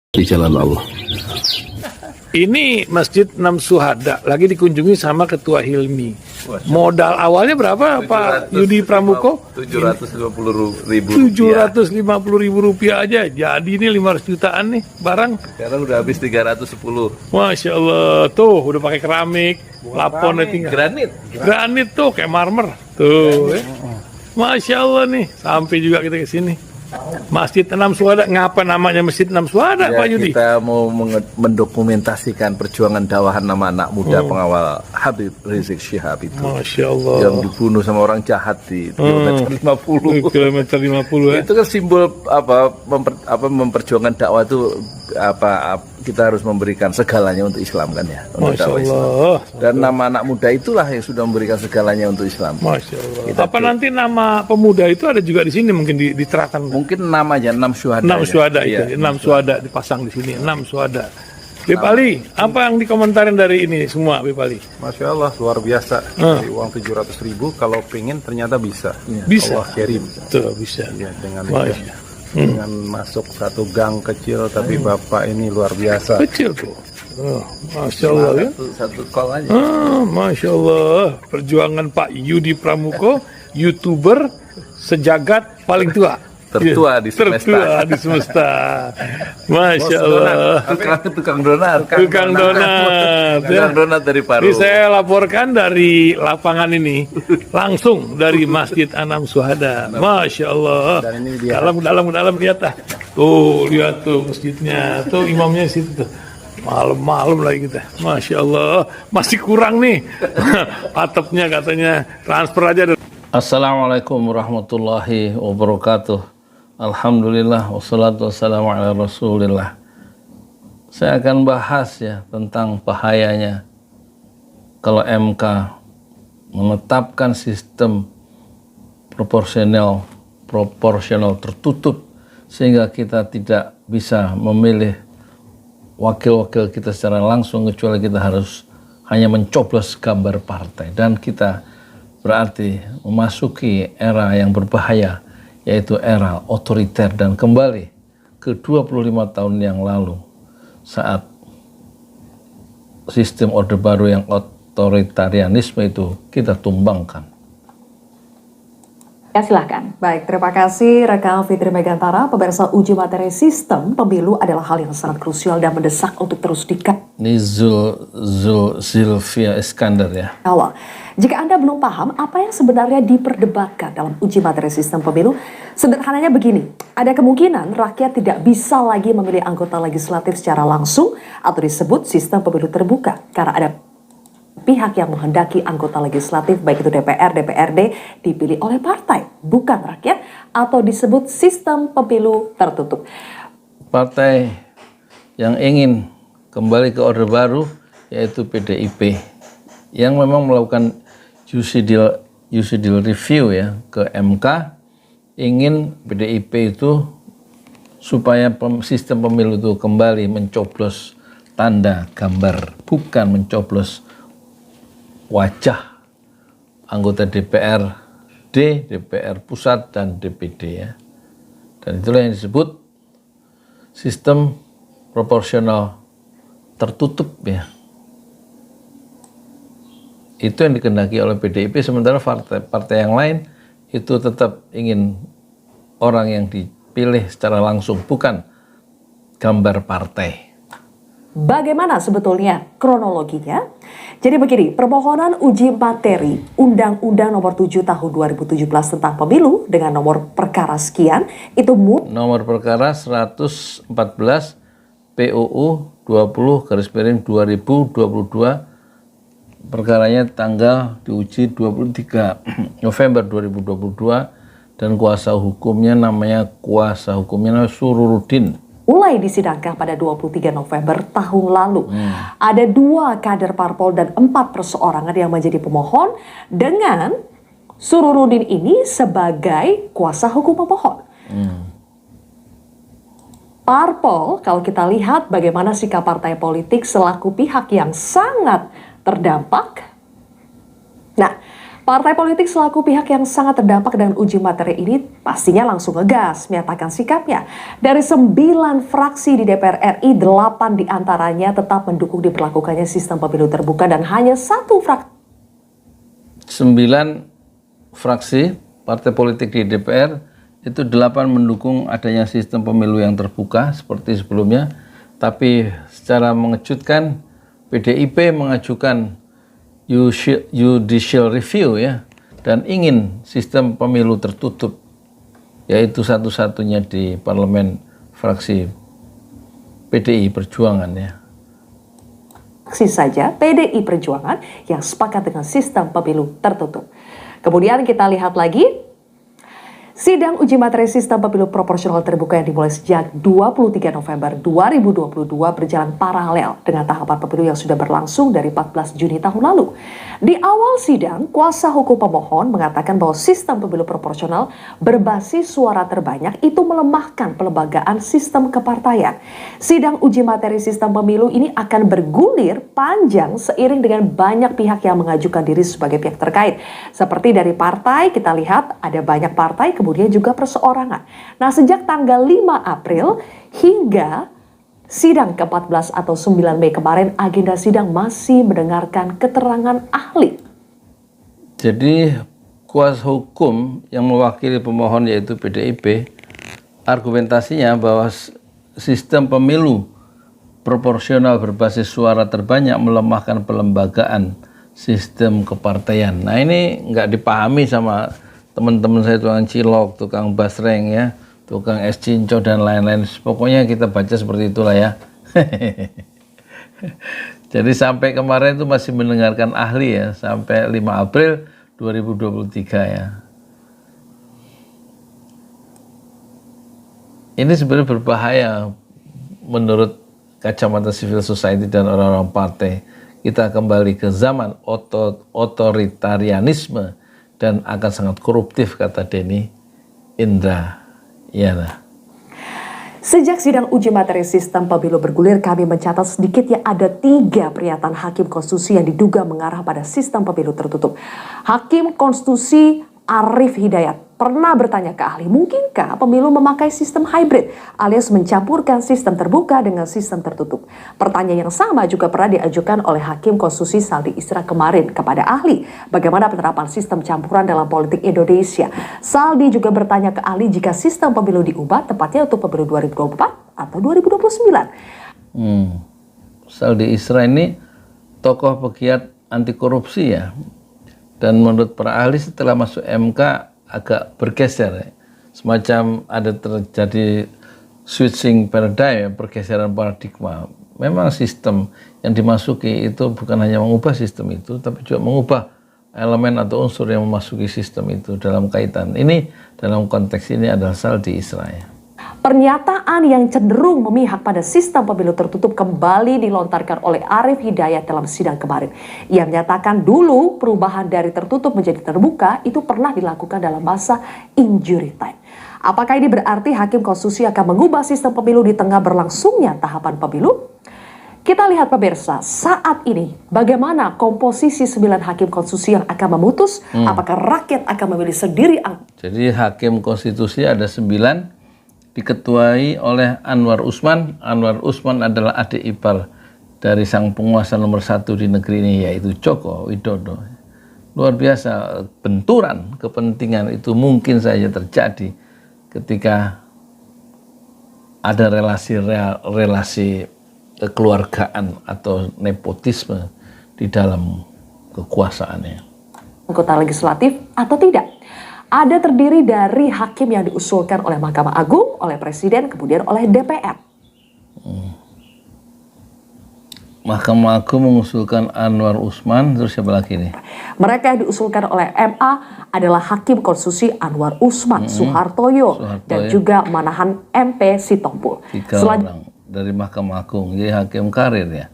di jalan Allah. Ini Masjid Enam Syuhada lagi dikunjungi sama Ketua Hilmi. Modal awalnya berapa Pak Yudi Pramuko? 750.000 rupiah aja. Jadi ini 500 jutaan nih barang. Sekarang udah habis 310. Masya Allah, tuh udah pakai keramik, plafonnya tinggal. Granit tuh kayak marmer. Tuh, Masya Allah nih, sampai juga kita ke sini. Masjid Enam Syuhada, ngapa namanya Masjid Enam Syuhada, Ya, Pak Yudi? kita mau mendokumentasikan perjuangan dakwah nama anak muda pengawal Habib Rizik Syihab itu. Masya Allah. Yang dibunuh sama orang jahat di kilometer 50. Kilometer 50 ya. Itu kan simbol memperjuangkan dakwah itu kita harus memberikan segalanya untuk Islam kan ya. Untuk Masya dakwah Islam. Allah. Dan nama anak muda itulah yang sudah memberikan segalanya untuk Islam. Masya Allah. Apa nanti nama pemuda itu ada juga di sini mungkin diterapkan? Mungkin namanya 6 syuhada. 6 syuhada itu, Iya. 6 syuhada dipasang di sini, 6 syuhada. Beb Ali, apa yang dikomentarin dari ini semua, Beb Ali? Masya Allah, luar biasa. Dari uang 700.000, kalau pengen ternyata bisa. Bisa. Allah kirim. Tuh, bisa. Ya, dengan Masya. dengan masuk satu gang kecil, tapi Bapak ini luar biasa. Kecil tuh. Oh, Masya Allah ya. Satu call aja. Masya Allah. Perjuangan Pak Yudi Pramuko, YouTuber sejagat paling tua. Tertua di semesta. Tertua di semesta. Masya Allah. Tukang donat. Tukang donat. Tukang donat dari Paru. Ini saya laporkan dari lapangan ini, langsung dari Masjid Enam Syuhada. Masya Allah. Dan ini dia. Dalam lihat ah. Tuh, lihat tuh masjidnya. Tuh imamnya di situ tuh. Malam-malam lagi kita. Masya Allah. Masih kurang nih. Atapnya katanya transfer aja. Assalamualaikum warahmatullahi wabarakatuh. Alhamdulillah wassalatu wassalamu ala rasulillah. Saya akan bahas ya tentang bahayanya kalau MK menetapkan sistem proporsional tertutup sehingga kita tidak bisa memilih wakil-wakil kita secara langsung kecuali kita harus hanya mencoblos gambar partai, dan kita berarti memasuki era yang berbahaya, yaitu era otoriter, dan kembali ke 25 tahun yang lalu saat sistem Orde Baru yang otoritarianisme itu kita tumbangkan. Ya, silahkan. Baik, terima kasih rekan Fitri Megantara. Pemirsa, uji materi sistem pemilu adalah hal yang sangat krusial dan mendesak untuk terus Ini Zulfia Iskandar ya. dikawal. Jika Anda belum paham apa yang sebenarnya diperdebatkan dalam uji materi sistem pemilu, sederhananya begini, ada kemungkinan rakyat tidak bisa lagi memilih anggota legislatif secara langsung atau disebut sistem pemilu terbuka karena ada pihak yang menghendaki anggota legislatif baik itu DPR, DPRD dipilih oleh partai, bukan rakyat, atau disebut sistem pemilu tertutup. Partai yang ingin kembali ke Orde Baru yaitu PDIP yang memang melakukan judicial review ya ke MK, ingin PDIP itu supaya sistem pemilu itu kembali mencoblos tanda gambar, bukan mencoblos wajah anggota DPRD, DPR pusat, dan DPD ya. Dan itulah yang disebut sistem proporsional tertutup ya. Itu yang dikehendaki oleh PDIP, sementara partai yang lain itu tetap ingin orang yang dipilih secara langsung, bukan gambar partai. Bagaimana sebetulnya kronologinya? Jadi begini, permohonan uji materi Undang-Undang Nomor 7 Tahun 2017 tentang Pemilu dengan nomor perkara sekian itu nomor perkara 114 PUU 20/2022, perkaranya tanggal diuji 23 November 2022, dan kuasa hukumnya namanya Sururudin. mulai disidangkan pada 23 November tahun lalu. Ada 2 kader parpol dan 4 perseorangan yang menjadi pemohon dengan Sururudin ini sebagai kuasa hukum pemohon. Parpol, kalau kita lihat bagaimana sikap partai politik selaku pihak yang sangat terdampak. Nah, Partai politik selaku pihak yang sangat terdampak dengan uji materi ini pastinya langsung ngegas menyatakan sikapnya. Dari 9 fraksi di DPR RI, 8 diantaranya tetap mendukung diberlakukannya sistem pemilu terbuka dan hanya 1 fraksi 9 fraksi partai politik di DPR itu 8 mendukung adanya sistem pemilu yang terbuka seperti sebelumnya, tapi secara mengejutkan PDIP mengajukan judicial review ya, dan ingin sistem pemilu tertutup, yaitu satu-satunya di parlemen fraksi PDI Perjuangan ya. saja PDI Perjuangan yang sepakat dengan sistem pemilu tertutup. Kemudian kita lihat lagi sidang uji materi sistem pemilu proporsional terbuka yang dimulai sejak 23 November 2022 berjalan paralel dengan tahapan pemilu yang sudah berlangsung dari 14 Juni tahun lalu. Di awal sidang, kuasa hukum pemohon mengatakan bahwa sistem pemilu proporsional berbasis suara terbanyak itu melemahkan pelembagaan sistem kepartaian. Sidang uji materi sistem pemilu ini akan bergulir panjang seiring dengan banyak pihak yang mengajukan diri sebagai pihak terkait. Seperti dari partai, kita lihat ada banyak partai, kemudian juga perseorangan. Nah, sejak tanggal 5 April hingga sidang ke-14 atau 9 Mei kemarin, agenda sidang masih mendengarkan keterangan ahli. Jadi kuasa hukum yang mewakili pemohon yaitu PDIP, argumentasinya bahwa sistem pemilu proporsional berbasis suara terbanyak melemahkan pelembagaan sistem kepartaian. Nah, ini nggak dipahami sama teman-teman saya, tukang cilok, tukang basreng ya, tukang es cinco dan lain-lain. Pokoknya kita baca seperti itulah ya. Jadi sampai kemarin itu masih mendengarkan ahli ya, sampai 5 April 2023 ya. Ini sebenarnya berbahaya menurut kacamata civil society dan orang-orang partai. Kita kembali ke zaman otoritarianisme dan akan sangat koruptif, kata Denny Indrayana. Sejak sidang uji materi sistem pemilu bergulir, kami mencatat sedikitnya ada 3 pernyataan hakim konstitusi yang diduga mengarah pada sistem pemilu tertutup. Hakim konstitusi Arif Hidayat pernah bertanya ke ahli, mungkinkah pemilu memakai sistem hybrid alias mencampurkan sistem terbuka dengan sistem tertutup? Pertanyaan yang sama juga pernah diajukan oleh Hakim Konstitusi Saldi Isra kemarin kepada ahli. Bagaimana penerapan sistem campuran dalam politik Indonesia? Saldi juga bertanya ke ahli jika sistem pemilu diubah, tepatnya untuk pemilu 2024 atau 2029. Saldi Isra ini tokoh pegiat anti korupsi ya. Dan menurut para ahli setelah masuk MK agak bergeser ya. Semacam ada terjadi switching paradigm, pergeseran paradigma. Memang sistem yang dimasuki itu bukan hanya mengubah sistem itu, tapi juga mengubah elemen atau unsur yang memasuki sistem itu dalam kaitan. Ini dalam konteks ini adalah Saldi Isra ya. Pernyataan yang cenderung memihak pada sistem pemilu tertutup kembali dilontarkan oleh Arif Hidayat dalam sidang kemarin. Ia menyatakan dulu perubahan dari tertutup menjadi terbuka itu pernah dilakukan dalam masa injury time. Apakah ini berarti Hakim Konstitusi akan mengubah sistem pemilu di tengah berlangsungnya tahapan pemilu? Kita lihat pemirsa, saat ini bagaimana komposisi 9 Hakim Konstitusi yang akan memutus apakah rakyat akan memilih sendiri. Jadi Hakim Konstitusi ada 9, diketuai oleh Anwar Usman. Anwar Usman adalah adik ipar dari sang penguasa nomor 1 di negeri ini, yaitu Joko Widodo. Luar biasa, benturan kepentingan itu mungkin saja terjadi ketika ada relasi kekeluargaan atau nepotisme di dalam kekuasaannya. Anggota legislatif atau tidak? Ada terdiri dari hakim yang diusulkan oleh Mahkamah Agung, oleh Presiden, kemudian oleh DPR. Mahkamah Agung mengusulkan Anwar Usman, terus siapa lagi nih? Mereka yang diusulkan oleh MA adalah Hakim Konstitusi Anwar Usman, Suhartoyo, dan juga Manahan MP Sitompul. 3 orang dari Mahkamah Agung, jadi hakim karir ya.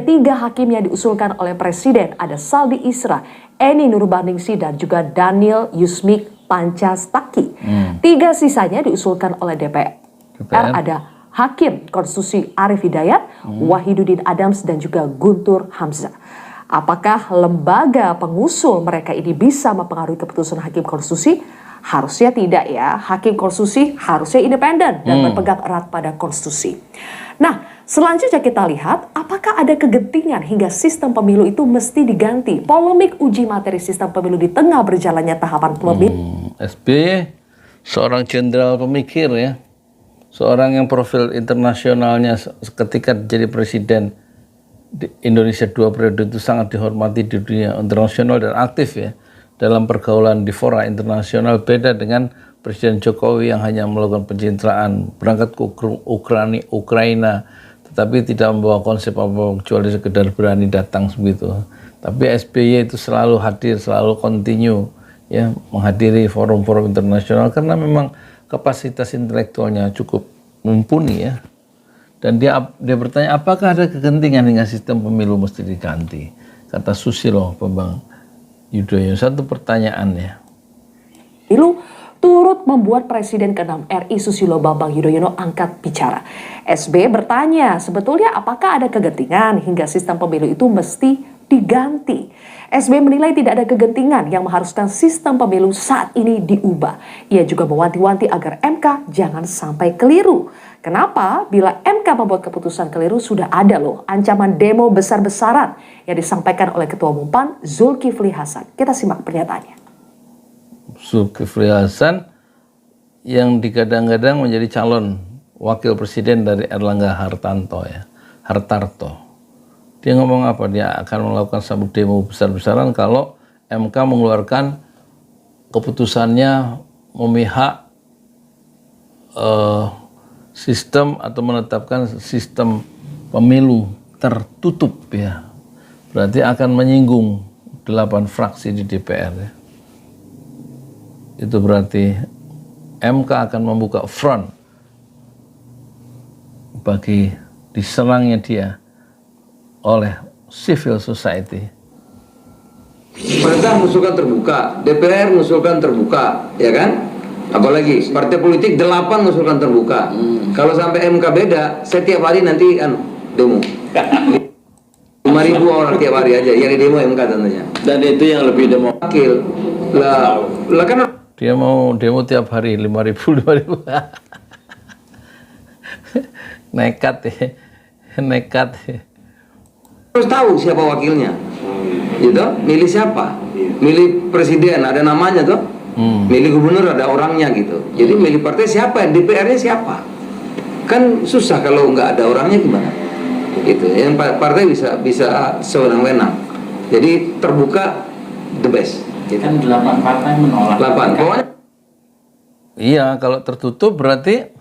Tiga hakim yang diusulkan oleh Presiden ada Saldi Isra, Eni Nurbaningsi, dan juga Daniel Yusmik Pancastaki. 3 sisanya diusulkan oleh DPR. Ada Hakim Konstitusi Arif Hidayat, Wahidudin Adams, dan juga Guntur Hamzah. Apakah lembaga pengusul mereka ini bisa mempengaruhi keputusan hakim konstitusi? Harusnya tidak ya. Hakim konstitusi harusnya independen dan berpegang erat pada konstitusi. Nah, selanjutnya kita lihat apakah ada kegentingan hingga sistem pemilu itu mesti diganti. Polemik uji materi sistem pemilu di tengah berjalannya tahapan pemilu. SBY seorang jenderal pemikir ya. Seorang yang profil internasionalnya ketika jadi presiden di Indonesia 2 periode itu sangat dihormati di dunia internasional dan aktif ya dalam pergaulan di fora internasional, beda dengan Presiden Jokowi yang hanya melakukan pencitraan, berangkat ke Ukraina tetapi tidak membawa konsep apa kecuali sekedar berani datang begitu. Tapi SBY itu selalu hadir, selalu continue ya menghadiri forum-forum internasional karena memang kapasitas intelektualnya cukup mumpuni ya. Dan dia bertanya apakah ada kegentingan hingga sistem pemilu mesti diganti. Kata Susilo Bambang Yudhoyono, satu pertanyaan ya. Pemilu turut membuat Presiden ke-6 RI Susilo Bambang Yudhoyono angkat bicara. SB bertanya sebetulnya apakah ada kegentingan hingga sistem pemilu itu mesti diganti. SB menilai tidak ada kegentingan yang mengharuskan sistem pemilu saat ini diubah. Ia juga mewanti-wanti agar MK jangan sampai keliru. Kenapa? Bila MK membuat keputusan keliru sudah ada loh ancaman demo besar-besaran yang disampaikan oleh Ketua Umum PAN Zulkifli Hasan. Kita simak pernyataannya. Zulkifli Hasan yang digadang-gadang menjadi calon wakil presiden dari Erlangga Hartarto ya. Dia ngomong apa? Dia akan melakukan satu demo besar-besaran kalau MK mengeluarkan keputusannya memihak sistem atau menetapkan sistem pemilu tertutup ya. Berarti akan menyinggung 8 fraksi di DPR ya. Itu berarti MK akan membuka front bagi diserangnya dia oleh civil society. Pemerintah mengusulkan terbuka, DPR mengusulkan terbuka, ya kan? Apalagi partai politik 8 mengusulkan terbuka. Kalau sampai MK beda, setiap hari nanti demo. 5.000 orang tiap hari aja yang demo MK tentunya. Dan itu yang lebih demo. Wakil lah kan Dia mau demo tiap hari 5.000. Nekat ya. Nekat ya. harus tahu siapa wakilnya, gitu. Milih siapa? Milih presiden ada namanya tuh, milih gubernur ada orangnya gitu. Jadi milih partai siapa? DPR-nya siapa? Kan susah kalau nggak ada orangnya gimana? Gitu. Yang partai bisa sewenang-wenang. Jadi terbuka the best. Gitu. Kan 8 partai menolak. 8. Pokoknya Iya, kalau tertutup berarti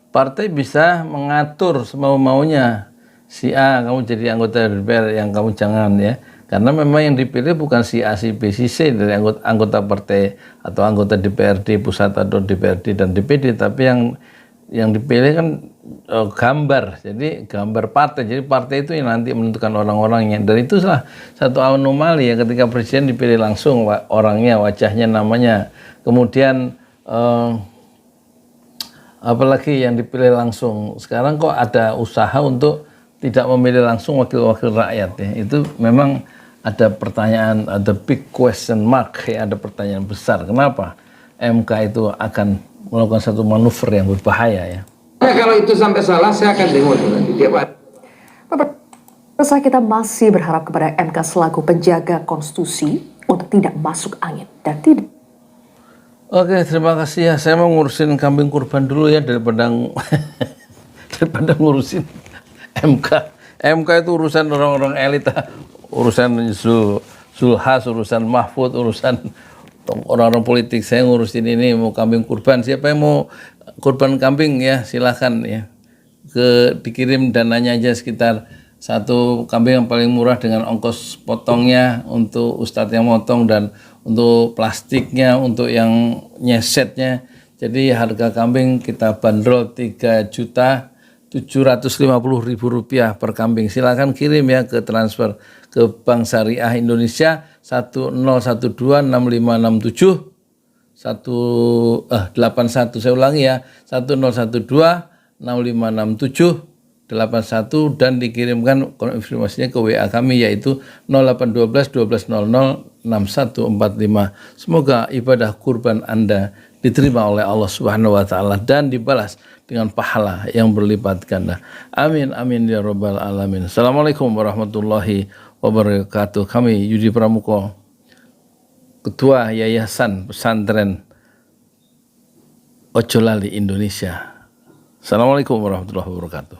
partai bisa mengatur semau-maunya. Si A kamu jadi anggota DPR, yang kamu jangan ya. Karena memang yang dipilih bukan si A, si B, si C dari anggota partai atau anggota DPRD pusat atau DPRD dan DPD, tapi yang dipilih kan gambar. Jadi gambar partai. Jadi partai itu yang nanti menentukan orang-orangnya. Dan itu salah satu anomali ya ketika presiden dipilih langsung orangnya, wajahnya, namanya. Kemudian apalagi yang dipilih langsung. Sekarang kok ada usaha untuk tidak memilih langsung wakil-wakil rakyat ya. Itu memang ada pertanyaan, ada big question mark ya, ada pertanyaan besar. Kenapa MK itu akan melakukan satu manuver yang berbahaya ya? kalau itu sampai salah, saya akan demo nanti tiap hari. Pemirsa, kita masih berharap kepada MK selaku penjaga konstitusi untuk tidak masuk angin dan tidak. Oke, terima kasih ya. Saya mau ngurusin kambing kurban dulu ya daripada ngurusin MK. MK itu urusan orang-orang elit, urusan Zulhas, urusan Mahfud, urusan orang-orang politik. Saya ngurusin ini mau kambing kurban. Siapa yang mau kurban kambing ya silahkan ya. Dikirim dananya aja sekitar 1 kambing yang paling murah dengan ongkos potongnya untuk ustadz yang motong dan untuk plastiknya, untuk yang nyesetnya. Jadi harga kambing kita bandrol 3.750.000 per kambing. Silakan kirim ya ke transfer ke Bank Syariah Indonesia 10126567 181. Saya ulangi ya, 10126567 81 dan dikirimkan konfirmasinya ke WA kami yaitu 0812 1200 6145. Semoga ibadah kurban Anda diterima oleh Allah Subhanahu wa taala dan dibalas dengan pahala yang berlipat ganda. Amin amin ya rabbal alamin. Assalamualaikum warahmatullahi wabarakatuh. Kami Yudi Pramuko, Ketua Yayasan Pesantren Ojolali Indonesia. Assalamualaikum warahmatullahi wabarakatuh.